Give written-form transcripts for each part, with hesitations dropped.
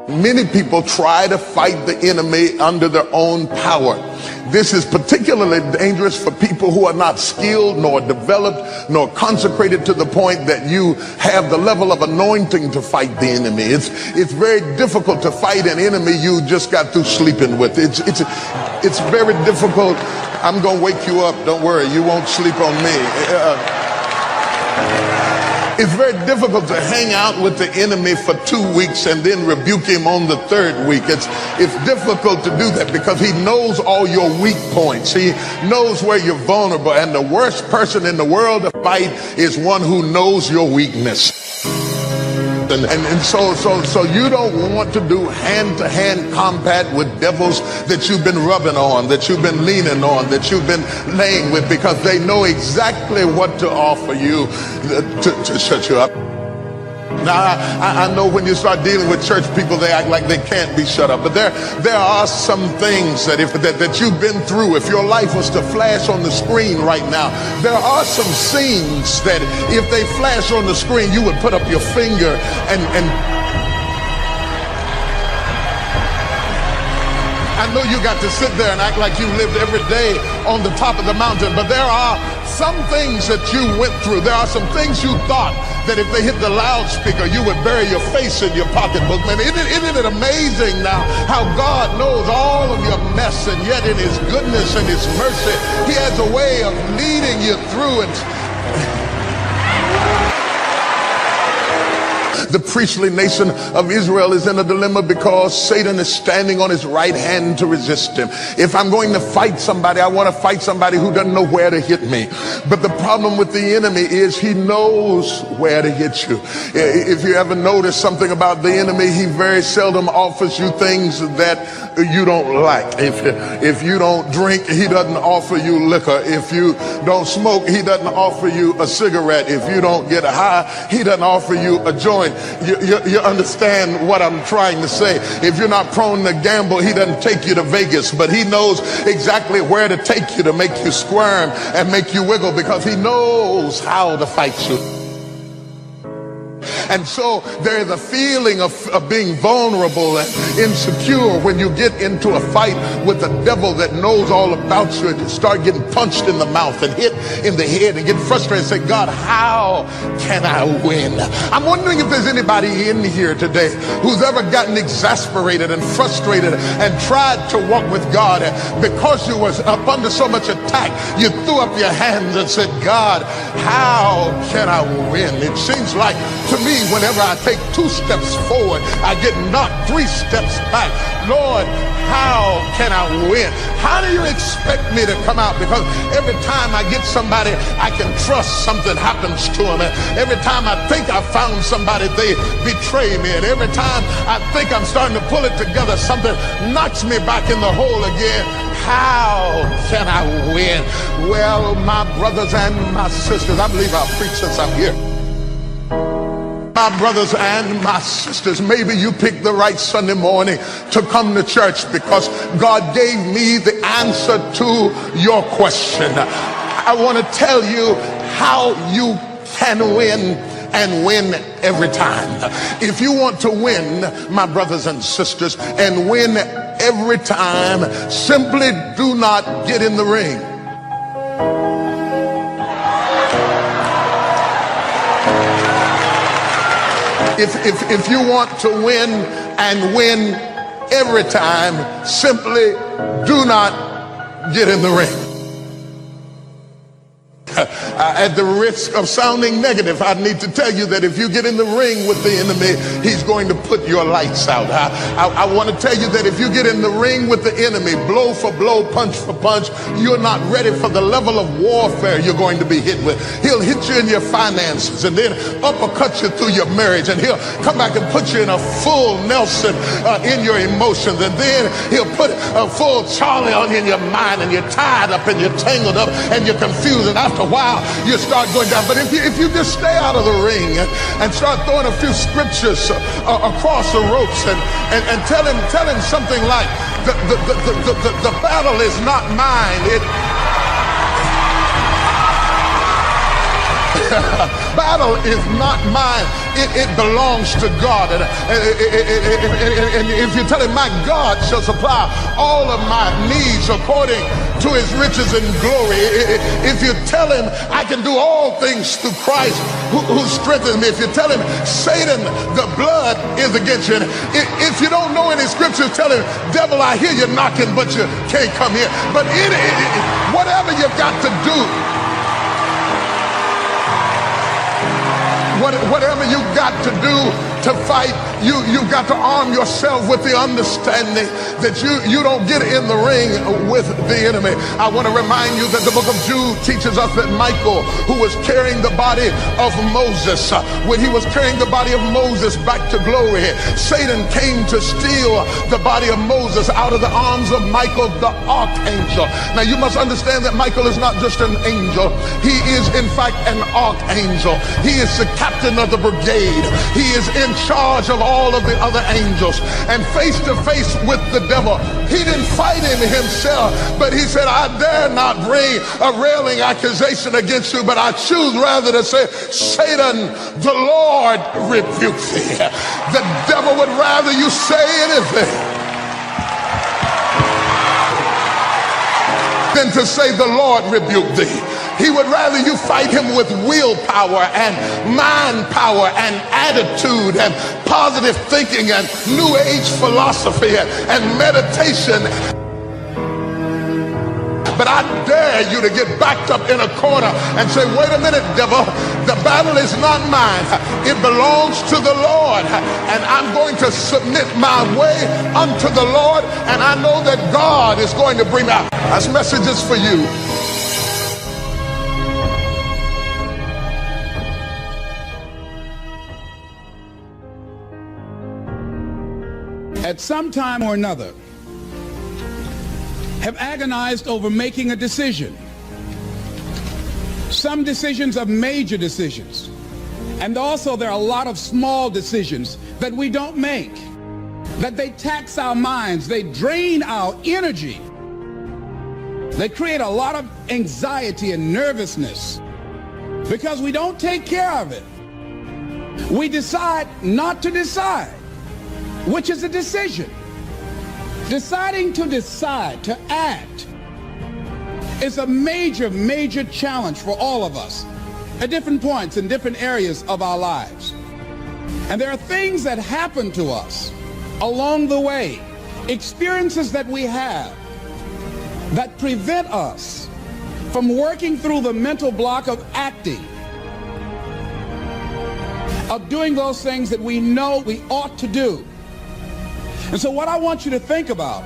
Many people try to fight the enemy under their own power. This is particularly dangerous for people who are not skilled, nor developed, nor consecrated to the point that you have the level of anointing to fight the enemy. It's very difficult to fight an enemy you just got through sleeping with. It's very difficult. I'm gonna wake you up. Don't worry, you won't sleep on me. It's very difficult to hang out with the enemy for 2 weeks and then rebuke him on the third week. It's difficult to do that because he knows all your weak points. He knows where you're vulnerable. And the worst person in the world to fight is one who knows your weakness. And so you don't want to do hand-to-hand combat with devils that you've been rubbing on, that you've been leaning on, that you've been laying with, because they know exactly what to offer you to shut you up. Now, I know when you start dealing with church people, they act like they can't be shut up. But there are some things that you've been through. If your life was to flash on the screen right now, there are some scenes that if they flash on the screen, you would put up your finger and I know you got to sit there and act like you lived every day on the top of the mountain, but there are some things that you went through. There are some things you thought that if they hit the loudspeaker, you would bury your face in your pocketbook. Man, isn't it amazing now how God knows all of your mess, and yet in his goodness and his mercy, he has a way of leading you through it. The priestly nation of Israel is in a dilemma because Satan is standing on his right hand to resist him. If I'm going to fight somebody, I want to fight somebody who doesn't know where to hit me. But the problem with the enemy is he knows where to hit you. If you ever notice something about the enemy, he very seldom offers you things that you don't like. If you don't drink, he doesn't offer you liquor. If you don't smoke, he doesn't offer you a cigarette. If you don't get high, he doesn't offer you a joint. You understand what I'm trying to say. If you're not prone to gamble, he doesn't take you to Vegas, but he knows exactly where to take you to make you squirm and make you wiggle, because he knows how to fight you. And so there is a feeling of being vulnerable and insecure when you get into a fight with a devil that knows all about you, and you start getting punched in the mouth and hit in the head and get frustrated and say, God, how can I win? I'm wondering if there's anybody in here today who's ever gotten exasperated and frustrated and tried to walk with God, and because you was up under so much attack, you threw up your hands and said, God, how can I win? It seems like to me, whenever I take 2 steps forward, I get knocked 3 steps back. Lord, how can I win? How do you expect me to come out? Because every time I get somebody I can trust, something happens to them. And every time I think I found somebody, they betray me. And every time I think I'm starting to pull it together, something knocks me back in the hole again. How can I win? Well, my brothers and my sisters, I believe I'll preach since I'm here. My brothers and my sisters, maybe you picked the right Sunday morning to come to church because God gave me the answer to your question. I want to tell you how you can win and win every time. If you want to win, my brothers and sisters, and win every time, simply do not get in the ring. If you want to win and win every time, simply do not get in the ring. At the risk of sounding negative, I need to tell you that if you get in the ring with the enemy, he's going to put your lights out. I want to tell you that if you get in the ring with the enemy, blow for blow, punch for punch, you're not ready for the level of warfare you're going to be hit with. He'll hit you in your finances and then uppercut you through your marriage, and he'll come back and put you in a full Nelson in your emotions, and then he'll put a full Charlie on you in your mind, and you're tied up and you're tangled up and you're confused, and after a while you start going down. But if you just stay out of the ring and start throwing a few scriptures across the ropes and tell him something like, the battle is not mine, battle is not mine. It belongs to God. And if you tell him, my God shall supply all of my needs according to his riches and glory. If you tell him, I can do all things through Christ who strengthens me. If you tell him, Satan, the blood is against you. If you don't know any scriptures, tell him, devil, I hear you knocking, but you can't come here. But whatever you've got to do, whatever you've got to do to fight, you've got to arm yourself with the understanding that you don't get in the ring with the enemy. I want to remind you that the book of Jude teaches us that Michael, who was carrying the body of Moses, when he was carrying the body of Moses back to glory, Satan came to steal the body of Moses out of the arms of Michael the archangel. Now you must understand that Michael is not just an angel. He is in fact an archangel. He is the captain of the brigade. He is in charge of all of the other angels. And face to face with the devil, he didn't fight him himself, but he said, I dare not bring a railing accusation against you, but I choose rather to say, Satan, the Lord rebuke thee. The devil would rather you say anything than to say the Lord rebuke thee. He would rather you fight him with willpower and mind power and attitude and positive thinking and new age philosophy and meditation. But I dare you to get backed up in a corner and say, wait a minute, devil, the battle is not mine. It belongs to the Lord. And I'm going to submit my way unto the Lord. And I know that God is going to bring out. That's messages for you. At some time or another, have agonized over making a decision. Some decisions are major decisions. And also there are a lot of small decisions that we don't make, that they tax our minds, they drain our energy. They create a lot of anxiety and nervousness because we don't take care of it. We decide not to decide, which is a decision. Deciding to decide, to act, is a major, major challenge for all of us at different points in different areas of our lives. And there are things that happen to us along the way, experiences that we have that prevent us from working through the mental block of acting, of doing those things that we know we ought to do. And so what I want you to think about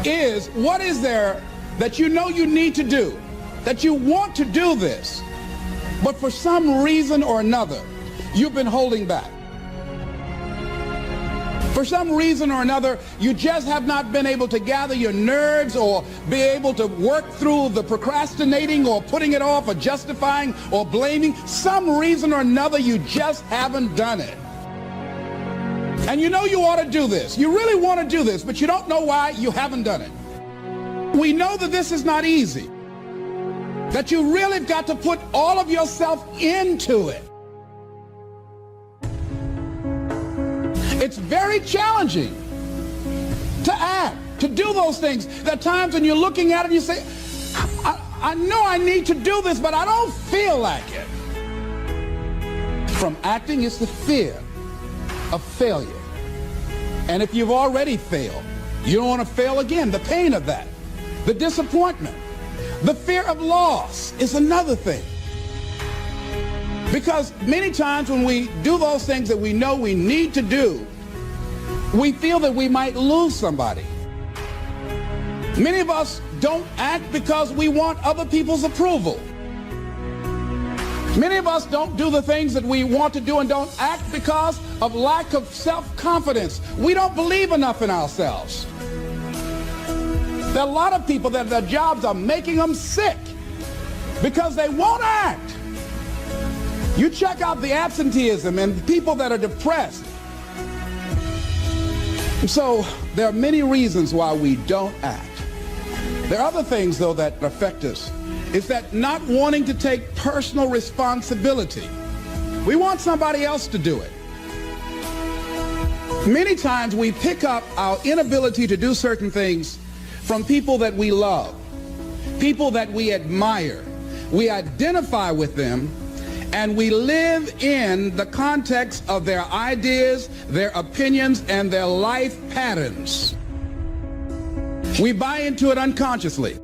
is, what is there that you know you need to do, that you want to do this, but for some reason or another, you've been holding back. For some reason or another, you just have not been able to gather your nerves or be able to work through the procrastinating or putting it off or justifying or blaming. Some reason or another, you just haven't done it. And you know you ought to do this. You really want to do this, but you don't know why you haven't done it. We know that this is not easy, that you really have got to put all of yourself into it. It's very challenging to act, to do those things. There are times when you're looking at it and you say, I know I need to do this, but I don't feel like it. From acting, it's the fear of failure. And if you've already failed, you don't want to fail again. The pain of that, the disappointment, the fear of loss is another thing. Because many times when we do those things that we know we need to do, we feel that we might lose somebody. Many of us don't act because we want other people's approval. Many of us don't do the things that we want to do and don't act because of lack of self-confidence. We don't believe enough in ourselves. There are a lot of people that their jobs are making them sick because they won't act. You check out the absenteeism and people that are depressed. So there are many reasons why we don't act. There are other things, though, that affect us. Is that not wanting to take personal responsibility. We want somebody else to do it. Many times we pick up our inability to do certain things from people that we love, people that we admire. We identify with them, and we live in the context of their ideas, their opinions, and their life patterns. We buy into it unconsciously.